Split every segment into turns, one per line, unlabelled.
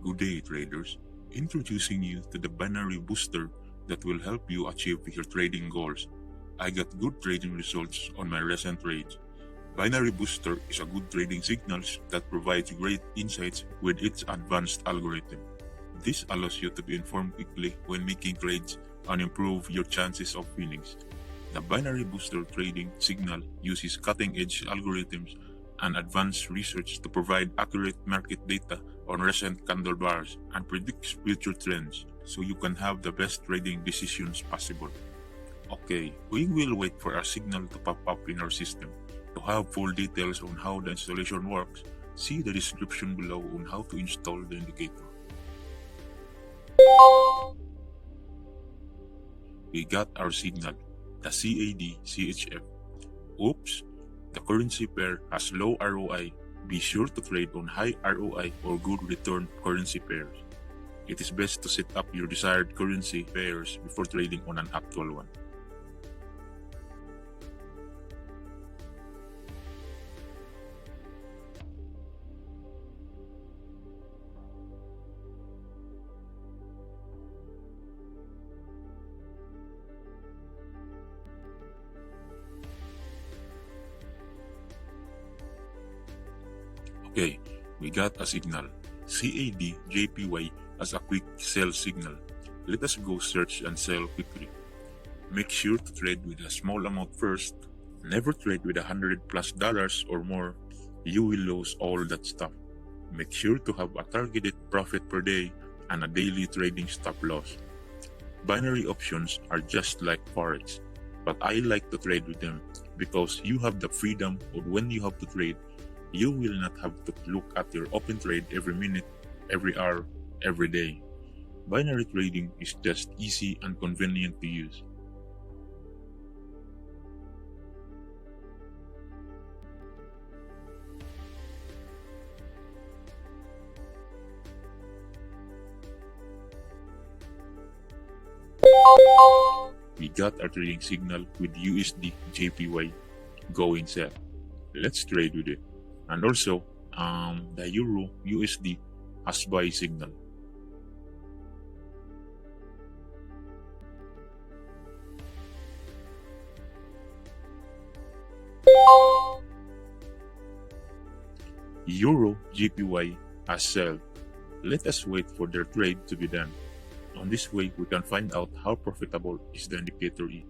Good day, traders. Introducing you to the binary booster that will help you achieve your trading goals. I got good trading results on my recent trades. Binary booster is a good trading signals that provides great insights with its advanced algorithm. This allows you to be informed quickly when making trades and improve your chances of winnings. The binary booster trading signal uses cutting-edge algorithms and advanced research to provide accurate market data on recent candle bars and predicts future trends so you can have the best trading decisions possible. Okay, we will wait for a signal to pop up in our system. To have full details on how the installation works, see the description below on how to install the indicator. We got our signal, the CAD-CHF. Oops, the currency pair has low ROI. Be sure to trade on high ROI or good return currency pairs. It is best to set up your desired currency pairs before trading on an actual one. Okay, we got a signal. CAD-JPY as a quick sell signal. Let us go search and sell quickly. Make sure to trade with a small amount first. Never trade with $100+ or more. You will lose all that stuff. Make sure to have a targeted profit per day and a daily trading stop loss. Binary options are just like Forex, but I like to trade with them because you have the freedom of when you have to trade. You will not have to look at your open trade every minute, every hour, every day. Binary trading is just easy and convenient to use. We got our trading signal with USD JPY going sell. Let's trade with it. And also, the Euro USD has buy signal. Euro JPY has sell. Let us wait for their trade to be done. On this way, we can find out how profitable is the indicator is.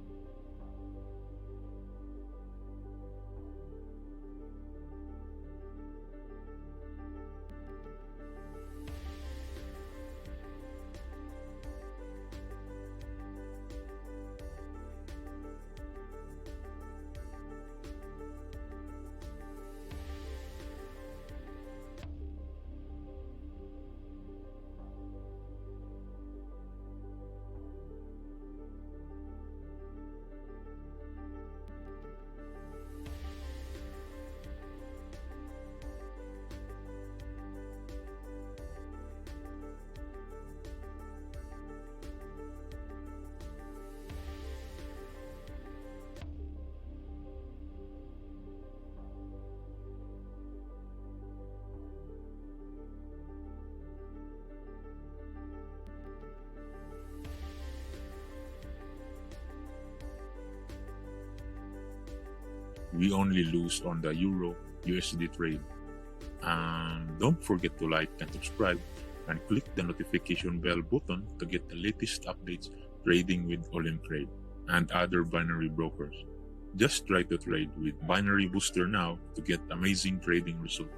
We only lose on the Euro USD trade. Don't forget to like and subscribe and click the notification bell button to get the latest updates trading with Olymp Trade and other binary brokers. Just try to trade with Binary Booster now to get amazing trading results.